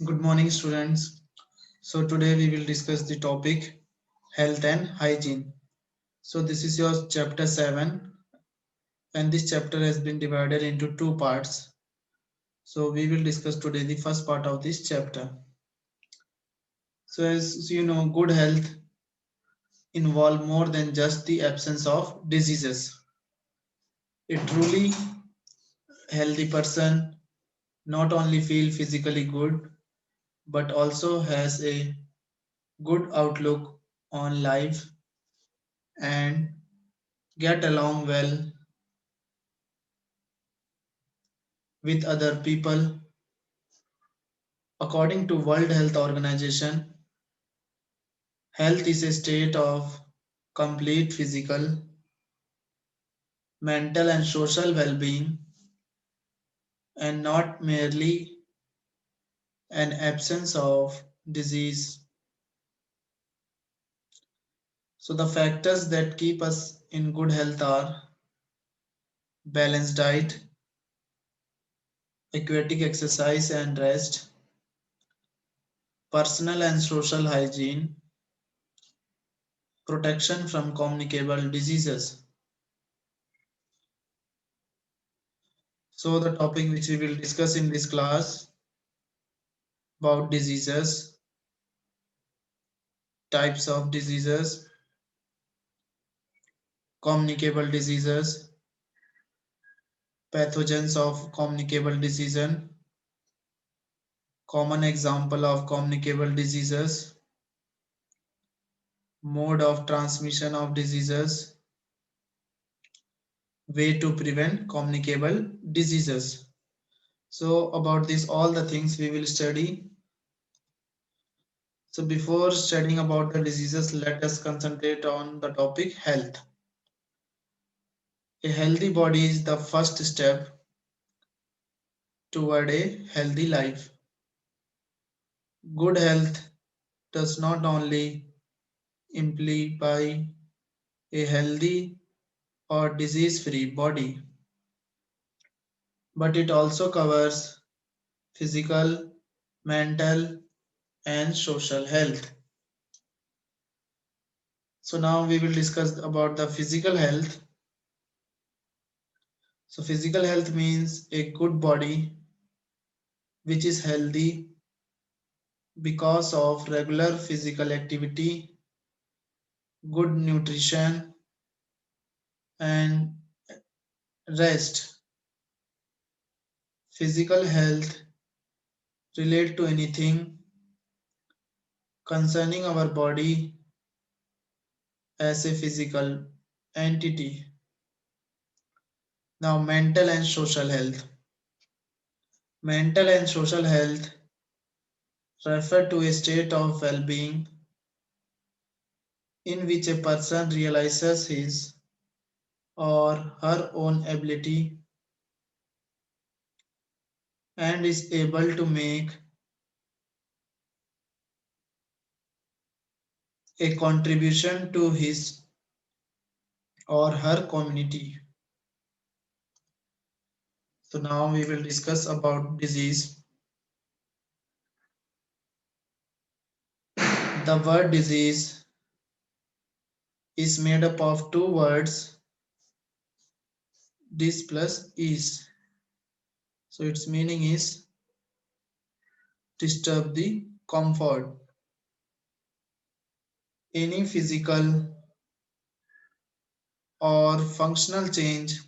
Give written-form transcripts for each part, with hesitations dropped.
Good morning, students. So, today we will discuss the topic health and hygiene. So, this is your chapter 7, and this chapter has been divided into two parts. So, we will discuss today the first part of this chapter. So, as you know, good health involves more than just the absence of diseases. A truly healthy person not only feel physically good but also has a good outlook on life and get along well with other people. According to World Health Organization, health is a state of complete physical, mental and social well-being and not merely an absence of disease. So the factors that keep us in good health are balanced diet, aquatic exercise and rest, personal and social hygiene, protection from communicable diseases. So the topic which we will discuss in this class about diseases, types of diseases, communicable diseases, pathogens of communicable diseases, common example of communicable diseases, mode of transmission of diseases, way to prevent communicable diseases. So about this all the things we will study. So before studying about the diseases, let us concentrate on the topic health. A healthy body is the first step toward a healthy life. Good health does not only imply a healthy or disease-free body, but it also covers physical, mental, and social health. So now we will discuss about the physical health. So physical health means a good body which is healthy because of regular physical activity, good nutrition, and rest. Physical health relate to anything concerning our body as a physical entity. Now, mental and social health. Mental and social health refer to a state of well being in which a person realizes his or her own ability and is able to make a contribution to his or her community. So, now we will discuss about disease. The word disease is made up of two words, dis plus is. So its meaning is disturb the comfort. Any physical or functional change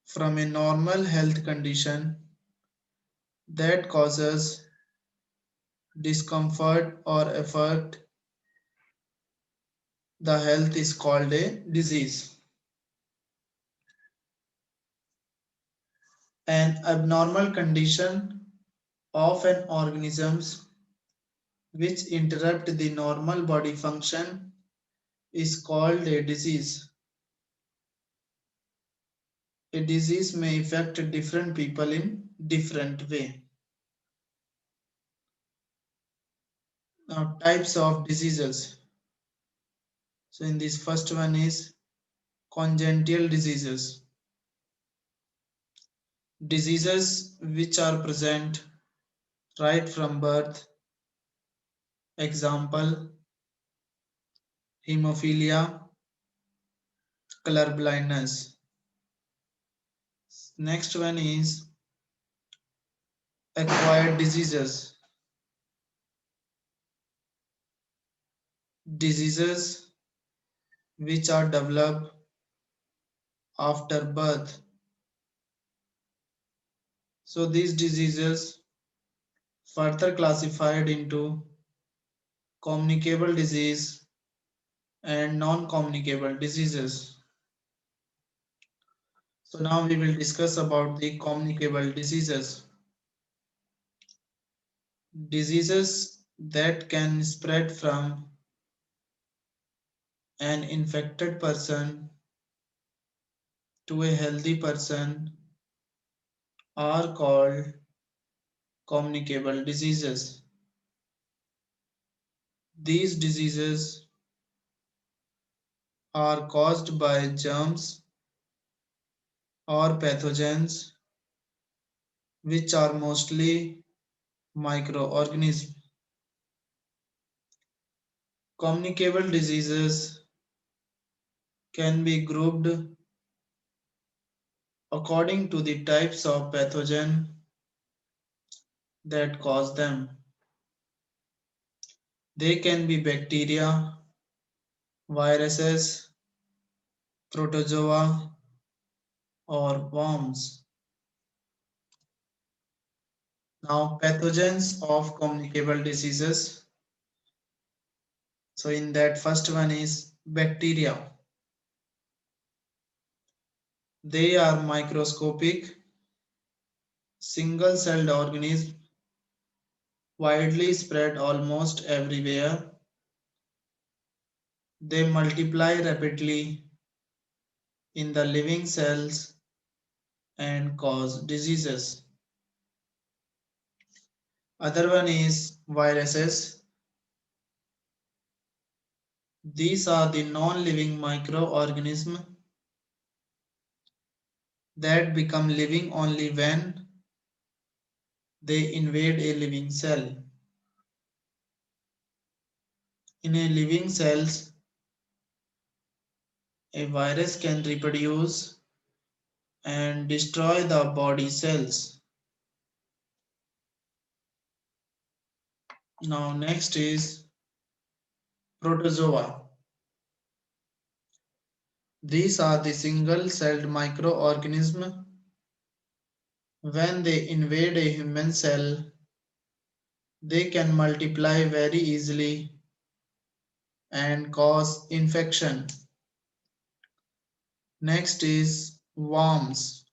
from a normal health condition that causes discomfort or affect the health is called a disease. An abnormal condition of an organisms which interrupt the normal body function is called a disease. A disease may affect different people in different way. Now, types of diseases. So, in this first one is congenital diseases. Diseases which are present right from birth. Example, hemophilia, color blindness. Next one is acquired diseases. Diseases which are developed after birth. So these diseases further classified into communicable disease and non-communicable diseases. So now we will discuss about the communicable diseases. Diseases that can spread from an infected person to a healthy person are called communicable diseases. These diseases are caused by germs or pathogens which are mostly microorganisms. Communicable diseases can be grouped according to the types of pathogen that cause them. They can be bacteria, viruses, protozoa, or worms. Now, pathogens of communicable diseases. So, in that first one is bacteria. They are microscopic, single celled organisms widely spread almost everywhere. They multiply rapidly in the living cells and cause diseases. Other one is viruses. These are the non-living microorganisms that become living only when they invade a living cell. In a living cells, a virus can reproduce and destroy the body cells. Now next is protozoa. These are the single-celled microorganisms. When they invade a human cell, they can multiply very easily and cause infection. Next is worms.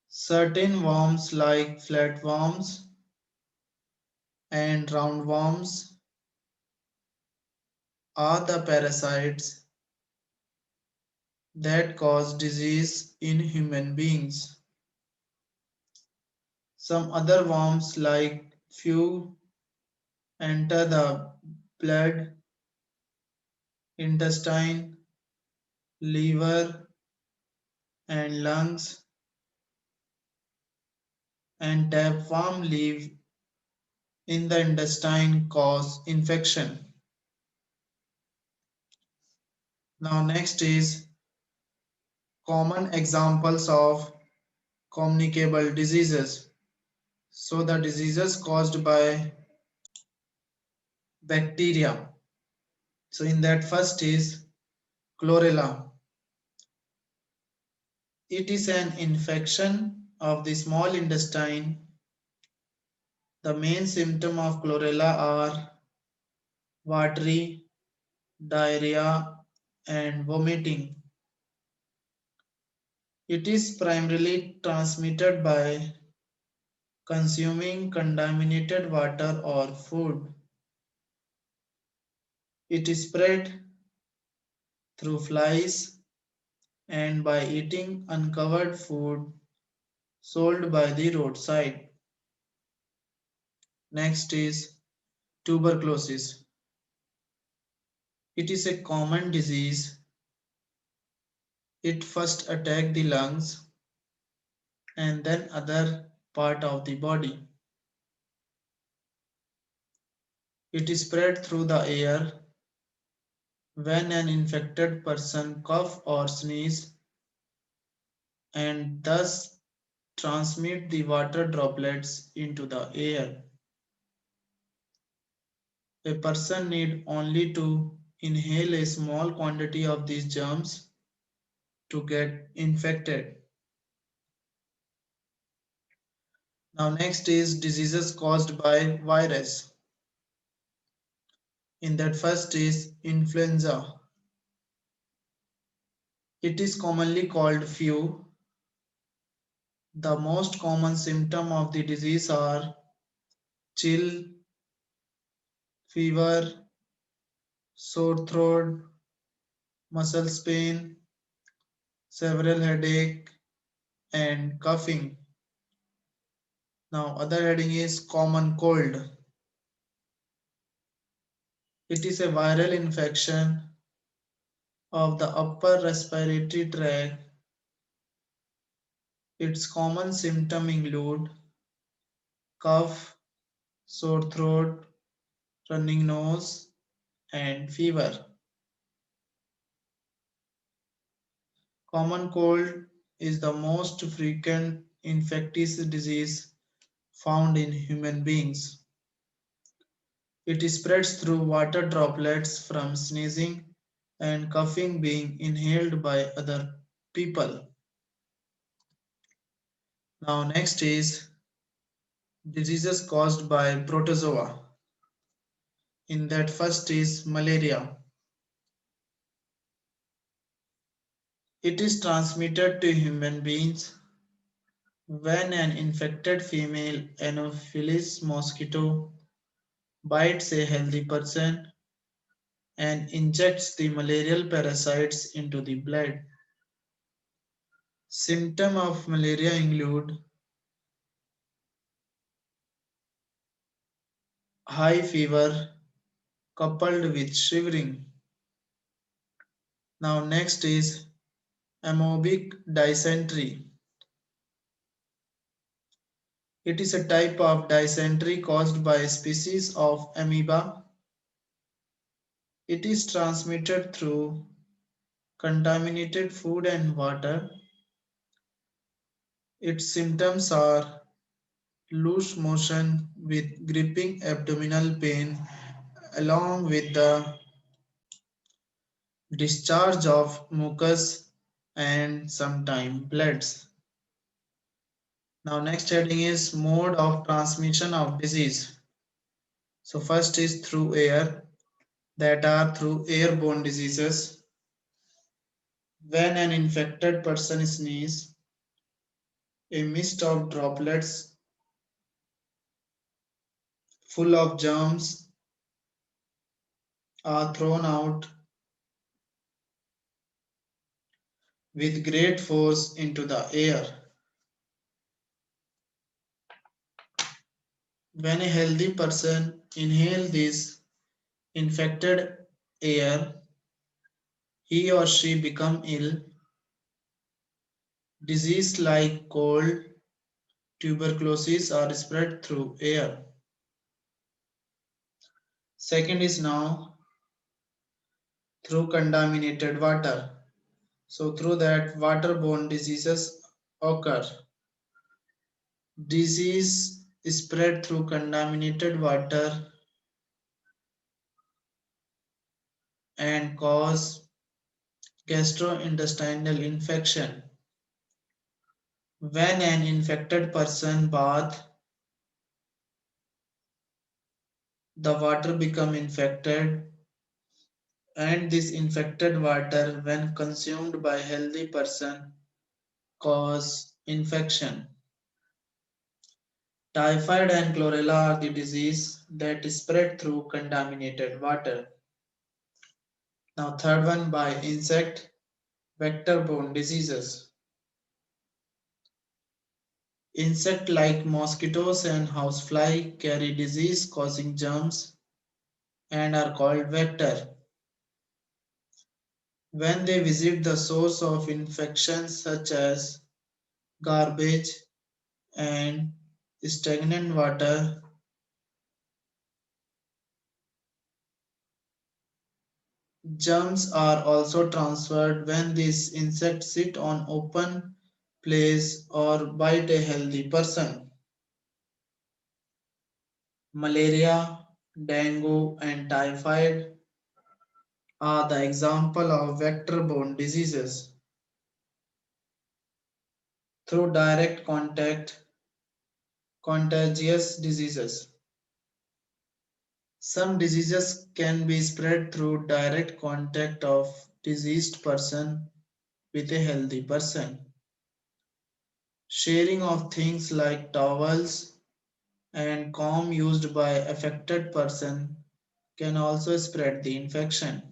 Certain worms like flatworms and roundworms are the parasites that cause disease in human beings. Some other worms like few enter the blood, intestine, liver and lungs, and tapeworm live in the intestine cause infection. Now next is common examples of communicable diseases. So the diseases caused by bacteria. So in that first is chlorella. It is an infection of the small intestine. The main symptom of chlorella are watery, diarrhea and vomiting. It is primarily transmitted by consuming contaminated water or food. It is spread through flies and by eating uncovered food sold by the roadside. Next is tuberculosis. It is a common disease. It first attacks the lungs and then other part of the body. It is spread through the air when an infected person cough or sneeze and thus transmit the water droplets into the air. A person need only to inhale a small quantity of these germs to get infected. Now next is diseases caused by virus. In that first is influenza. It is commonly called flu. The most common symptom of the disease are chill, fever, sore throat, muscle pain, several headache and coughing. Now other heading is common cold. It is a viral infection of the upper respiratory tract. Its common symptoms include cough, sore throat, running nose, and fever. Common cold is the most frequent infectious disease found in human beings. It spreads through water droplets from sneezing and coughing being inhaled by other people. Now next is diseases caused by protozoa. In that first is malaria. It is transmitted to human beings when an infected female Anopheles mosquito bites a healthy person and injects the malarial parasites into the blood. Symptoms of malaria include high fever coupled with shivering. Now next is amoebic dysentery. It is a type of dysentery caused by a species of amoeba. It is transmitted through contaminated food and water. Its symptoms are loose motion with gripping abdominal pain along with the discharge of mucus and sometimes bloods. Now next heading is mode of transmission of disease. So first is through air, that are through airborne diseases. When an infected person sneezes, a mist of droplets full of germs are thrown out with great force into the air. When a healthy person inhales this infected air, he or she become ill. Disease like cold, tuberculosis are spread through air. Second is now through contaminated water. So through that waterborne diseases occur. Disease is spread through contaminated water and cause gastrointestinal infection. When an infected person bath, the water become infected and this infected water when consumed by healthy person cause infection. Typhoid and chlorella are the disease that is spread through contaminated water. Now third one by insect vector-borne diseases. Insect like mosquitoes and housefly carry disease causing germs and are called vector. When they visit the source of infection such as garbage and stagnant water, germs are also transferred when these insects sit on open place or bite a healthy person. Malaria, dengue, and typhoid are the example of vector-borne diseases. Through direct contact, contagious diseases. Some diseases can be spread through direct contact of diseased person with a healthy person. Sharing of things like towels and comb used by affected person can also spread the infection.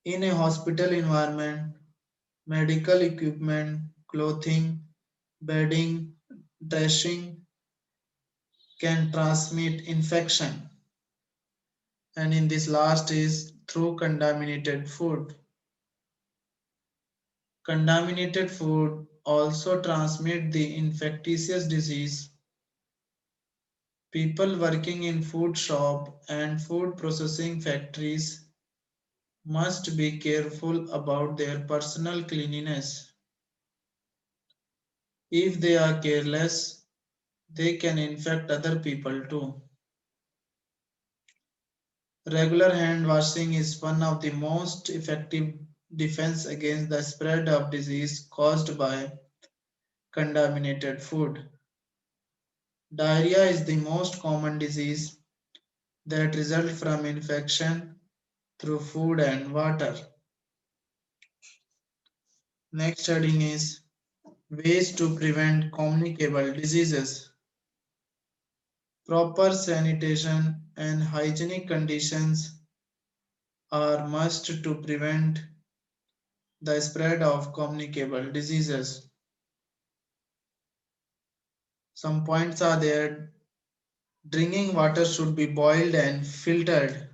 In a hospital environment, medical equipment, clothing, bedding, dressing can transmit infection. And in this last is through contaminated food. Contaminated food also transmit the infectious disease. People working in food shop and food processing factories must be careful about their personal cleanliness. If they are careless, they can infect other people too. Regular hand washing is one of the most effective defense against the spread of disease caused by contaminated food. Diarrhea is the most common disease that results from infection through food and water. Next heading is ways to prevent communicable diseases. Proper sanitation and hygienic conditions are must to prevent the spread of communicable diseases. Some points are there. Drinking water should be boiled and filtered.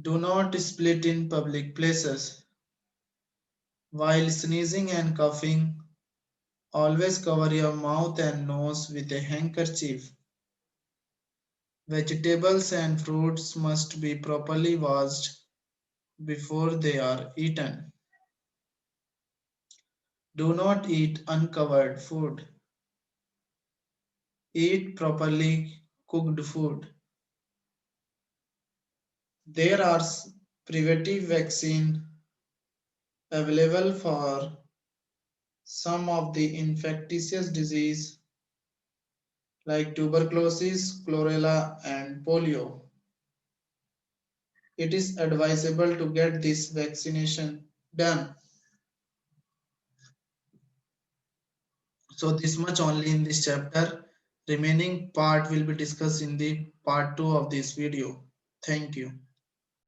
Do not split in public places. While sneezing and coughing, always cover your mouth and nose with a handkerchief. Vegetables and fruits must be properly washed before they are eaten. Do not eat uncovered food. Eat properly cooked food. There are preventive vaccine available for some of the infectious disease like tuberculosis, chlorella and polio. It is advisable to get this vaccination done. So this much only in this chapter. Remaining part will be discussed in the part 2 of this video. Thank you.